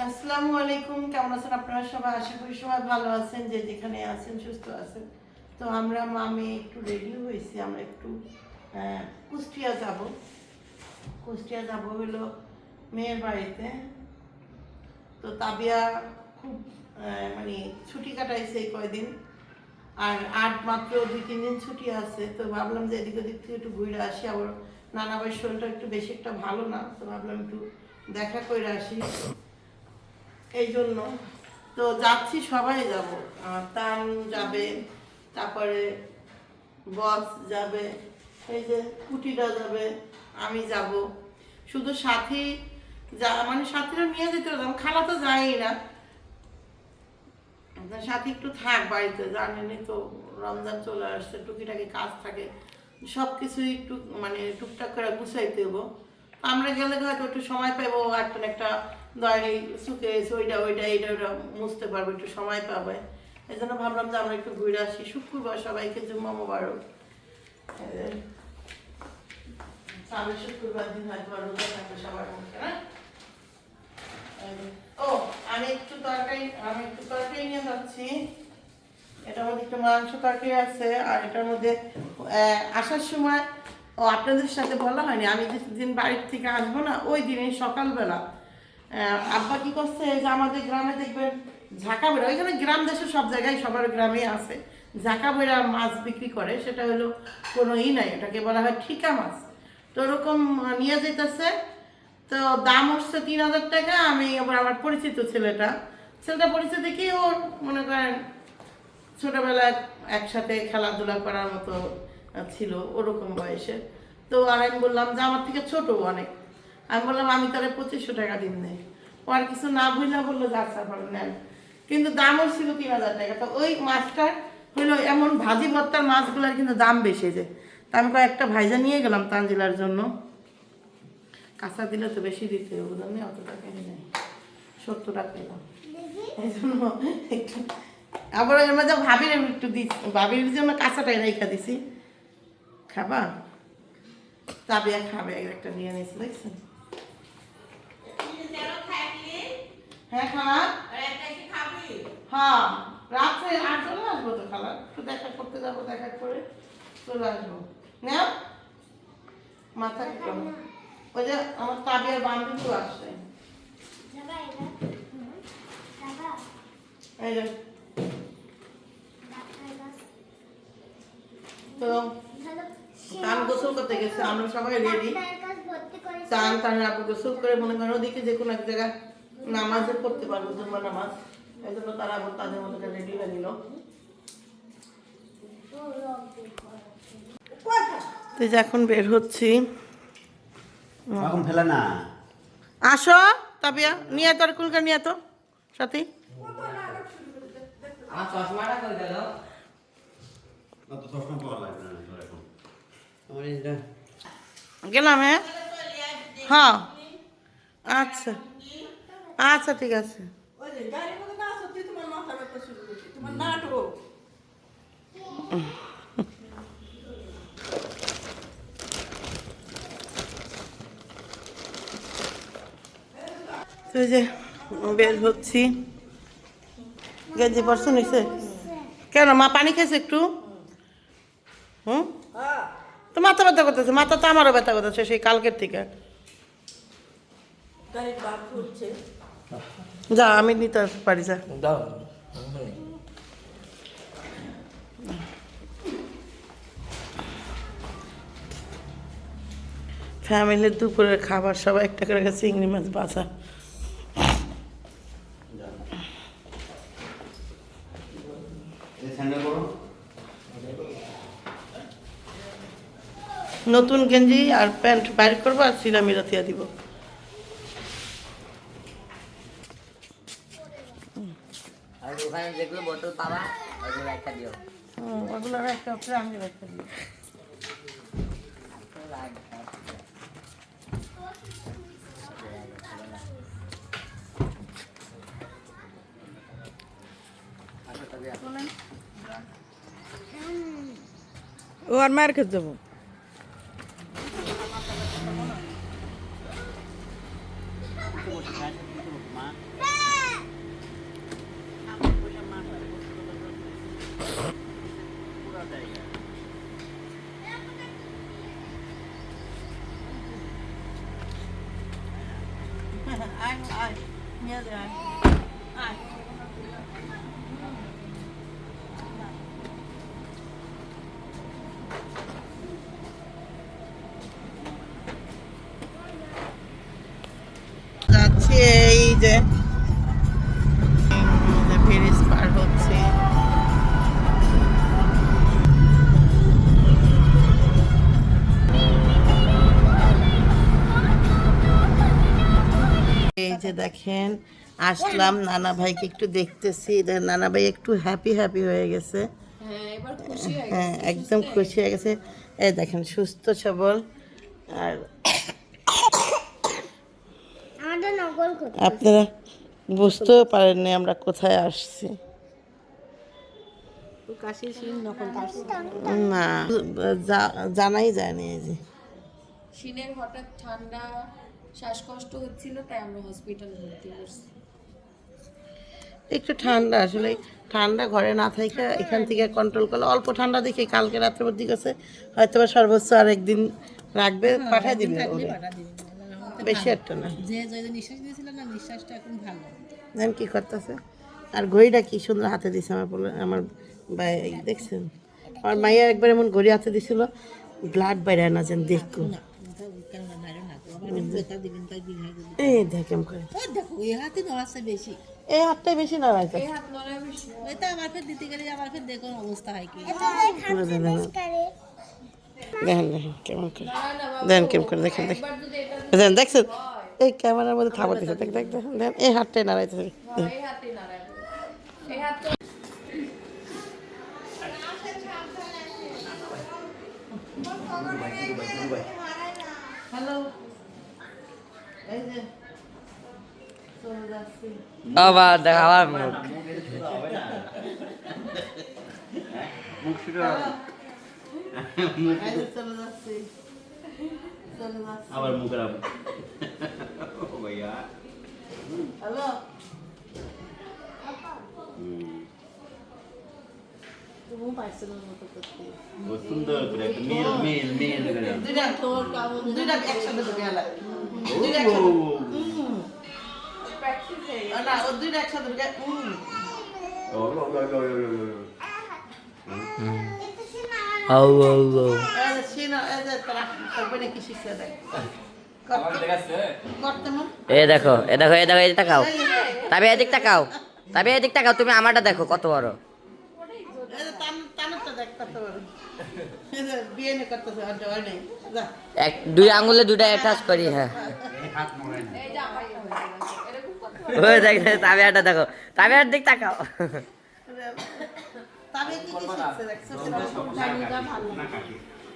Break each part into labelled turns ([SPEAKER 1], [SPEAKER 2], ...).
[SPEAKER 1] আসসালামু আলাইকুম, কেমন আছেন আপনারা সবাই? আশা করি সবাই ভালো আছেন, যে যেখানে আছেন সুস্থ আছেন। তো আমরা মামি একটু রেডি হয়েছি, আমরা একটু কুষ্টিয়া যাব। কুষ্টিয়া যাব হলো মেয়ের বাড়িতে। তো তাবিয়া খুব মানে ছুটি কাটাইছে এই কয়দিন, আর মাত্র 2-3 দিন ছুটি আছে। তো ভাবলাম যে এদিক ওদিক থেকে একটু ঘুরে আসি। আবার নানা ভাইয়ের শরীরটা একটু বেশি একটা ভালো না, তো ভাবলাম একটু দেখা করে আসি এই জন্য। তো যাচ্ছি, সবাই যাব, তান যাবে, তারপরে বস যাবে, এই যে কুটিটা যাবে, আমি যাব। শুধু সাথী যা মানে সাথীরা নিয়ে যেতে পারতাম, খালা তো যায়ই না। সাথী একটু থাক বাড়িতে, জানেনই তো রমজান চলে আসছে, টুকিটাকি কাজ থাকে, সব কিছুই একটু মানে টুকটাক করে গুছাইতে হবো। আমরা গেলে হয়তো একটু সময় পাবো, একটা দয়ারি সুকেস ওইটা এইটা ওইটা মুছতে পারবো, একটু সময় পাবে। এই জন্য ভাবলাম যে আমরা একটু ঘুরে আসি। শুক্রবার, সবাইকে জুম্মা মোবারক। সামনে শুক্রবার দিন হয়তো রোজা থাকবে সবার মুখে, হ্যাঁ। ও, আমি একটু তরকারি নিয়ে যাচ্ছি। এটার মধ্যে একটু মাংস তরকারি আছে, আর এটার মধ্যে আসার সময় আপনাদের সাথে বলা হয়নি, আমি যেদিন বাড়ির থেকে আসবো না, ওই দিনই সকালবেলা আব্বা কি করছে, যে আমাদের গ্রামে দেখবেন ঝাঁকা বেড়া, ওইখানে গ্রাম দেশে সব জায়গায় সবার গ্রামে আছে ঝাঁকা বেড়া মাছ বিক্রি করে। সেটা হলো কোনো নাই, ওটাকে বলা হয় ঠিকা মাছ। তো ওরকম নিয়ে যেতেছে। তো দাম উঠছে 3,000 টাকা। আমি আবার আমার পরিচিত ছেলেটা পরিচিত কি, ওর মনে করেন ছোটবেলায় একসাথে খেলাধুলা করার মতো ছিল, ওরকম বয়সে। তো আর আমি বললাম যে আমার থেকে ছোট অনেক, আমি বললাম আমি তাহলে 2500 টাকা দিন নেই। ও আর কিছু না বুঝলা বললো যে আচ্ছা ভালো নেন, কিন্তু দামও ছিল 3,000 টাকা। তো ওই মাছটা হইলো এমন ভাজি ভর্তার মাছগুলোর কিন্তু দাম বেশি যে, তা আমি কয়েকটা ভাইজা নিয়ে গেলাম তানজিলার জন্য। কাঁচা দিলে তো বেশি দিতে হবে, বুঝলেন, অত টাকা নেই, 70 টাকা দিলাম এই জন্য একটু। আবার এর মাঝে ভাবির একটু দিচ্ছি, ভাবির জন্য কাঁচাটাই রেখা দিছি। খাবা? তাবিয়া খাবে, একটা নিয়ে নিয়েছি, দেখছেন? হ্যাঁ খালা, হ্যাঁ রাত্রে আর চলে আসবো তো খালা, একটু দেখা করতে যাবো, দেখা করে চলে আসবো। না মাথা কি করো, ওই যে আমার তাবিয়ার বান্ধবী আসছে, এই যে। তো তান গোসল করতে গেছে, আমরা সবাই রেডি। তান আপু গোসল করে মনে করেন ওদিকে যে কোনো এক জায়গায় নামাজে পড়তে পারবো, জুম্মা নামাজ। এই জন্য তারা আবার তাদের মতো রেডি হয়ে নিল। তো এখন বের হচ্ছি।
[SPEAKER 2] ফেলে না,
[SPEAKER 1] আসো তাবিয়া, নিয়ে তোর কুলকা নিয়ে তো সাথী।
[SPEAKER 3] আমার চশমাটা কই গেল?
[SPEAKER 2] অত চশমা পাওয়া লাগবে না এখন।
[SPEAKER 3] আমার এটা
[SPEAKER 1] গেলাম, হ্যাঁ হ্যাঁ, আচ্ছা আচ্ছা ঠিক আছে। তো এই যে বের হচ্ছি। গেঞ্জি পরশু নিছে কেন? মা পানি খেয়েছে একটু? হুম, তো মাথা ব্যথা করতেছে, মাথা তো আমারও ব্যথা করতেছে সেই কালকের থেকে। যা, আমি নিতে পারি, যা। ফ্যামিলির দুপুরের খাবার সবাই একটা করে গেছে চিংড়ি মাছ বাছা। নতুন গেঞ্জি আর প্যান্ট বাইর করবো, আর সিলামিরা থিয়া দিব।
[SPEAKER 3] আর ওখানে যেগুলো বোতল পাবা ওগুলো একটা দিও।
[SPEAKER 1] ওগুলো একটা হচ্ছে, আমি একটা দিই।
[SPEAKER 4] ও আর মায়ের খেতে যাবো।
[SPEAKER 2] মা
[SPEAKER 1] আয় আয় নিয়ে যা আয় যাচ্ছি এই যে ব্রিজ পার হচ্ছে এই যে দেখেন আসলাম নানা ভাইকে একটু দেখতেছি নানা ভাই একটু হ্যাপি হয়ে গেছে হ্যাঁ একদম খুশি হয়ে গেছে এই দেখেন সুস্থ সবল আর আপনারা বুঝতেও পারেননি আমরা কোথায় আসছি না জানাই যায়নি এই যে
[SPEAKER 5] শিনের হঠাৎ ঠান্ডা শ্বাসকষ্ট হচ্ছিল তাই আমরা হসপিটালে ভর্তি করছি।
[SPEAKER 1] একটু ঠান্ডা আসলে ঠান্ডা ঘরে না থাকে এখান থেকে কন্ট্রোল করলে অল্প ঠান্ডা দেখে কালকে রাত্রে মধ্যে গেছে হয়তো বা সর্বোচ্চ আর একদিন রাখবে পাঠিয়ে দিবে বেশি একটা না
[SPEAKER 5] নিঃশ্বাস দিয়েছিল না নিঃশ্বাসটা এখন ভালো
[SPEAKER 1] জান কি করতেছে আর ঘড়িটা কি সুন্দর হাতে দিছে আমার ভাই দেখছেন আমার মাইয়া একবার এমন ঘড়ি হাতে দিছিল ব্লাড বাইরে না যেন দেখুন এই দেখেন করে
[SPEAKER 5] দেখো এই হাতে নড়াচ্ছে বেশি
[SPEAKER 1] এই হাতটাই বেশি নাড়াইতে
[SPEAKER 5] এই হাত নড়া বেশি ওই তো আমার ফের দিতে গেলে আমার ফের দেখুন অবস্থা হয় কি
[SPEAKER 1] দেখেন কেমন করে দেখেন কেমন করে দেখেন দেখেন দেখছেন এই ক্যামেরার মধ্যে থাবা দিচ্ছে দেখ দেখ দেখেন দেখেন এই হাতটাই নাড়াইতেছে
[SPEAKER 5] এই হাতে নাড়ায় এই হাত
[SPEAKER 1] হ্যালো এই যে চলে যাচ্ছি
[SPEAKER 3] আবার দেখা আবার মুখ
[SPEAKER 2] মুখ শুরু
[SPEAKER 1] এই যে চলে যাচ্ছি
[SPEAKER 2] আবার মুখের ও ভাইয়া
[SPEAKER 1] হ্যালো তুমি পাইছিলের মতো করতে
[SPEAKER 2] ও সুন্দর করে একটা মেল করে
[SPEAKER 1] দুইটা একসাথে ঢুকে গেল না ও দুইটা একসাথে ঢুকে
[SPEAKER 3] এ দেখো এ দেখো এ দেখো এদিক তাকাও তবে এদিক তাকাও তবে এদিক তাকাও তুমি আমারটা দেখো কত বড় এক দুই আঙ্গুলে দুটা অ্যাটাচ করি হ্যাঁ ওই দেখ তবে একটা দেখো তবে আর দিক তাকাও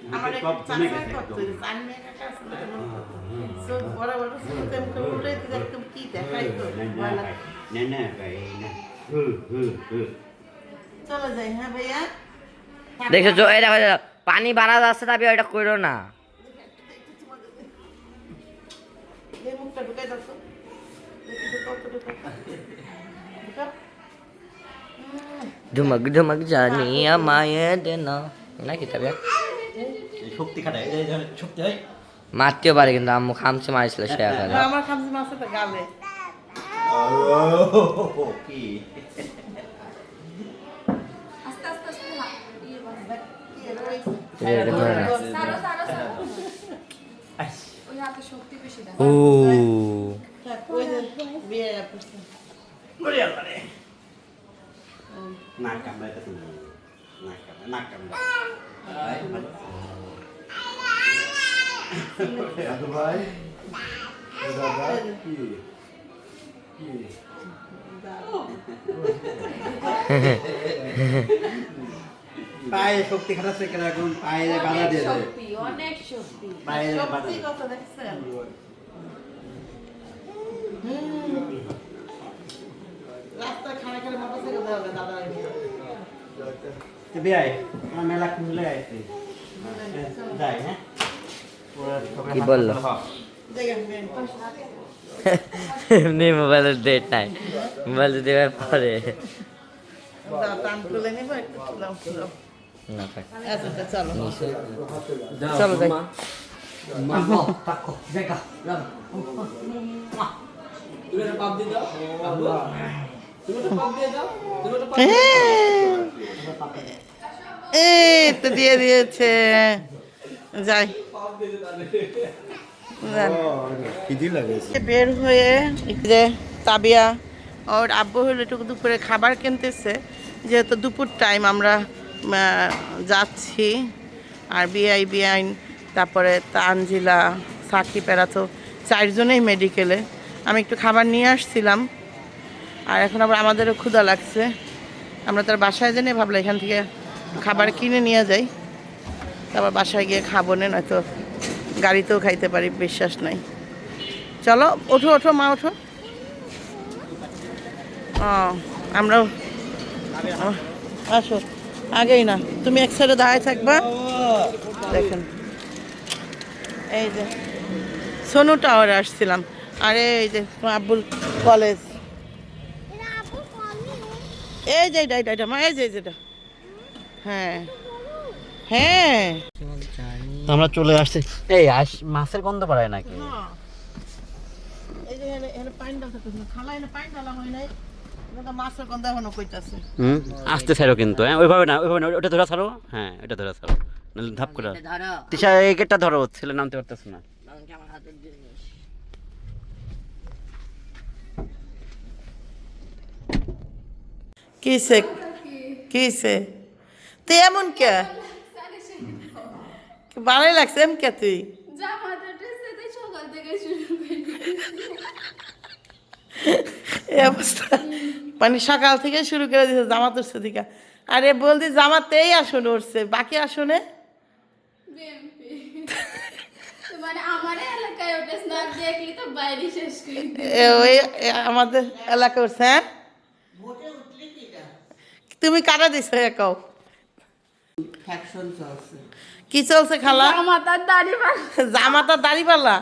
[SPEAKER 1] আমার একটা চাচা করতো আমি একটা সো বড় বড় সিস্টেম করে উঠে একদম কি দেখাইতো
[SPEAKER 2] না ভাই না
[SPEAKER 1] চলে যাই হ্যাঁ ভাইয়া
[SPEAKER 3] দেখো এই দেখো পানি বাড়া যাচ্ছে তবে ওইটা করো না
[SPEAKER 1] এই মুখটা ঢুকাই দাও তো
[SPEAKER 3] ধুমক ধুমক জানি আমায় দেনা নাকি তবে
[SPEAKER 2] শক্তি খাটায় এই শক্তি হয়
[SPEAKER 3] মারতেও পারে কিন্তু আম্মু খামচে মারিছিল সে আকারে
[SPEAKER 1] আমার খামসি মাছ তো গালে
[SPEAKER 2] কি
[SPEAKER 5] আস্তে আস্তে আস্তে ইয়ে
[SPEAKER 3] ধরে না
[SPEAKER 5] সারো ওই হাতে শক্তি বেশি দেয়
[SPEAKER 3] ও
[SPEAKER 1] ওই যে বিয়ে
[SPEAKER 2] বড় আরে না কামড়াইতে না কামড়া ভাই দাদা কি পায়ে শক্তি খাটাচ্ছে কেন এখন পায়ে বাধা দিয়ে দেয়
[SPEAKER 5] শক্তি অনেক শক্তি
[SPEAKER 2] পায়ে বাধা
[SPEAKER 1] সত্যি
[SPEAKER 2] দিয়ে
[SPEAKER 1] কথা দেখছেন রাস্তায় খানা খেলে মোটরসাইকেল দেওয়া হবে দাদা
[SPEAKER 2] বিয়াই আমার মেলা খুলে আইছে যাই হ্যাঁ
[SPEAKER 3] কি বললো এমনি মোবাইলের ডেট নাই মোবাইল দেওয়ার পরে
[SPEAKER 1] টান তুলে নেবো একটু তুলাম
[SPEAKER 3] না থাক
[SPEAKER 1] আচ্ছা তা চলো
[SPEAKER 3] যাও
[SPEAKER 1] চলো যাই।
[SPEAKER 3] মা মা তাকো জায়গা যাও তুমি একটা পাপ দিয়ে দাও আব্বু তুমি একটা পাপ দিয়ে দাও তুমি একটা পাপ
[SPEAKER 1] এই তো দিয়ে দিয়েছে যাই যান।
[SPEAKER 2] খিদি লাগেছে
[SPEAKER 1] বের হয়ে যে তাবিয়া ওর আব্বু হলো একটু দুপুরে খাবার কিনতেছে যেহেতু দুপুর টাইম আমরা যাচ্ছি আর বিআইন তারপরে তানজিলা সাকিব এরা তো 4 জনেই মেডিকেলে আমি একটু খাবার নিয়ে আসছিলাম আর এখন আবার আমাদেরও ক্ষুধা লাগছে আমরা তার বাসায় জেনে ভাবলাম এখান থেকে খাবার কিনে নিয়ে যাই তারপর বাসায় গিয়ে খাবো না নয়তো গাড়িতেও খাইতে পারি বিশ্বাস নাই চলো ওঠো ওঠো মা ওঠো আমরাও আসো আগেই না তুমি এক সাইডে দাঁড়ায় থাকবা দেখেন এই যে সোনু টাওয়ারে আসছিলাম আরে এই যে তোমার আব্বুল কলেজ এই যে এটা মা এই যে যেটা হ্যাঁ হ্যাঁ
[SPEAKER 2] আমরা চলে আসছি
[SPEAKER 3] এই মাছের গন্ধ পাড়ায় নাকি
[SPEAKER 1] এই যে এখানে পানি ডাল থাকতেছে খালা এনে পানি ডালা হয় নাই এটা মাছের গন্ধ এখনো কইতাছে
[SPEAKER 3] আসতে ছাড়ো কিন্তু হ্যাঁ ওইভাবে না ওটা ধরা ছাড়ো হ্যাঁ এটা ধরা ছাড়ো নাহলে ধাপ করে তিশা এই গেটটা ধরো ছেলে নামতে পারতেছে না
[SPEAKER 1] কিসে কিসে তুই এমন কে ভালোই লাগছে এম কে তুই এই অবস্থা মানে সকাল থেকে শুরু করে দিয়েছে জামাত উঠছে দিকা আরে বলদি জামাতেই আসন উঠছে বাকি আসনে
[SPEAKER 5] মানে আমার এলাকায় ওটা স্ন্যাপ দেখলি তো বাইরে শেষ করে
[SPEAKER 1] ওই আমাদের এলাকা উঠছে হ্যাঁ তুমি কাটা দিছো একাও কি চলছে খালা
[SPEAKER 5] মাথার দাড়ি
[SPEAKER 1] জামাত আর দাড়ি পাল্লা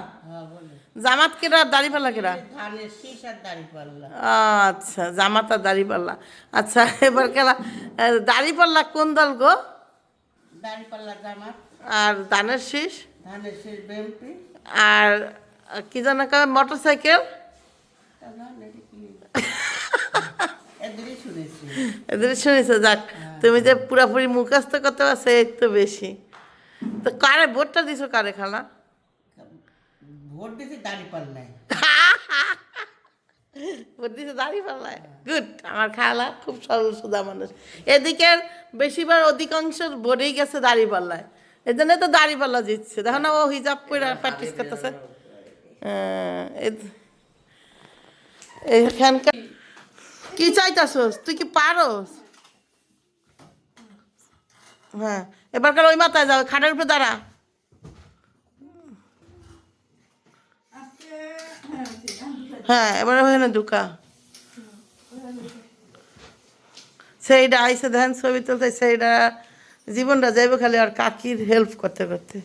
[SPEAKER 1] জামাত কেরা দাড়ি পাল্লা কেরা আচ্ছা জামাত আর দাড়ি পাল্লা আচ্ছা এবার কেলা দাড়ি পাল্লা কোন দল গো আর ধানের শীষ আর কি জানা মোটর সাইকেল এদের শুনেছো যাক তুমি যে পুরাপুরি মুখস্থ করতে পারছো এই তো বেশি তো কারে ভোটটা দিছো কারে খালা
[SPEAKER 6] ভোট দিতে দাঁড়ি পাল্লায়
[SPEAKER 1] ভোট দিছো দাড়ি পাল্লায় গুড আমার খালা খুব সরল সোজা মানুষ এদিকের বেশিরভাগ অধিকাংশ ভোটেই গেছে দাড়ি পাল্লায় এই জন্য তো দাড়ি পাল্লা জিতছে দেখো না ও হিজাব করে প্র্যাকটিস করতেছে এখানকার কি চাইতাছস তুই কি পারস হ্যাঁ এবারকার ওই মাথায় যাও খাটের উপরে দাঁড়া হ্যাঁ এবার ওখানে ঢুকা সেইটা আইসে দেখেন ছবি তুলতে সেইটা জীবনটা যাইবে খালি আর কাকির হেল্প করতে করতে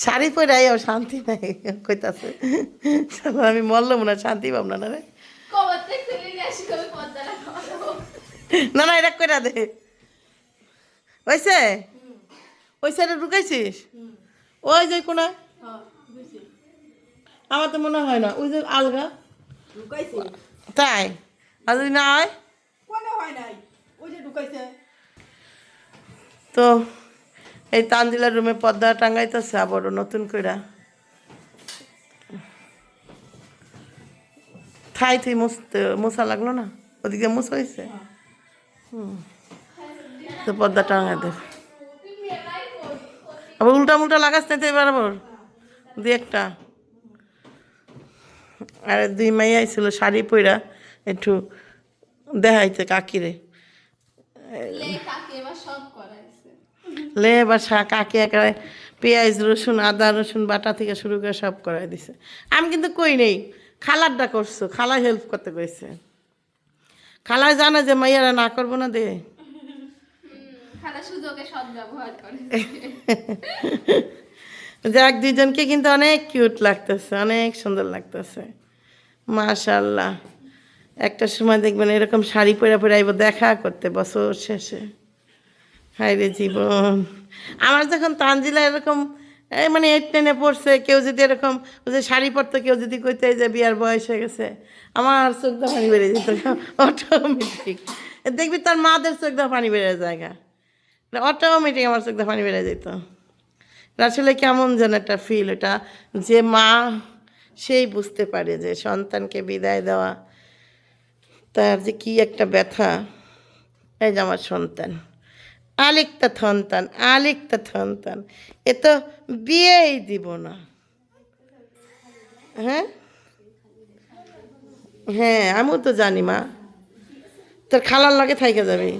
[SPEAKER 1] শাড়ি পরে আইও শান্তি নাই কইতাছে আমি মরলাম না শান্তি পাব না রে না না এটা কইরা দে হয়েছে ওই সাইডে ঢুকাইছিস ওই যে কোনা আমার তো মনে হয় না ওই যে আলগা তাই আর যদি না হয় তো এই তানজিলার রুমে পর্দা টাঙ্গাইতেছে আবারও নতুন কইরা থাই তুই মোছা লাগলো না ওদিকে মোছা হয়েছে তো পর্দা টাঙ্গাই দে আবার উল্টা মুল্টা লাগাস না তো এবার আবার দুই একটা আর দুই মাই আইছিল শাড়ি পইরা একটু দেখাইতে কাকিরে লে এবার কাকি একেবারে পেঁয়াজ রসুন আদা রসুন বাটা থেকে শুরু করে সব করাই দিছে আমি কিন্তু কই নেই খালারটা করছো খালা হেল্প করতে কইছে খালায় জানে যে মাইয়ারা না করবো না দে যাক দুইজনকে কিন্তু অনেক কিউট লাগতেছে অনেক সুন্দর লাগতেছে মাশাআল্লাহ একটা সময় দেখবেন এরকম শাড়ি পরে পরে আইব দেখা করতে বছর শেষে হায় রে জীবন, আমার যখন তানজিলা এরকম এই মানে 8-10-এ পড়ছে, কেউ যদি এরকম ওই যে শাড়ি পরতো, কেউ যদি কইতে যে বিয়ার বয়স হয়ে গেছে, আমার চোখ দা পানি বেড়ে যেত অটোমেটিক। দেখবি তার মাদের চোখ দা পানি বেড়ে জায়গা, অটোমেটিক আমার চোখ দা পানি বেড়ে যেত। আসলে কেমন যেন একটা ফিল, এটা যে মা সেই বুঝতে পারে যে সন্তানকে বিদায় দেওয়া তার যে কি একটা ব্যথা। এই যে আমার সন্তান, আরেকটা সন্তান, এ তো বিয়েই দিব না। হ্যাঁ হ্যাঁ, আমিও তো জানি মা, তোর খালার লগে থাইকে যাবি।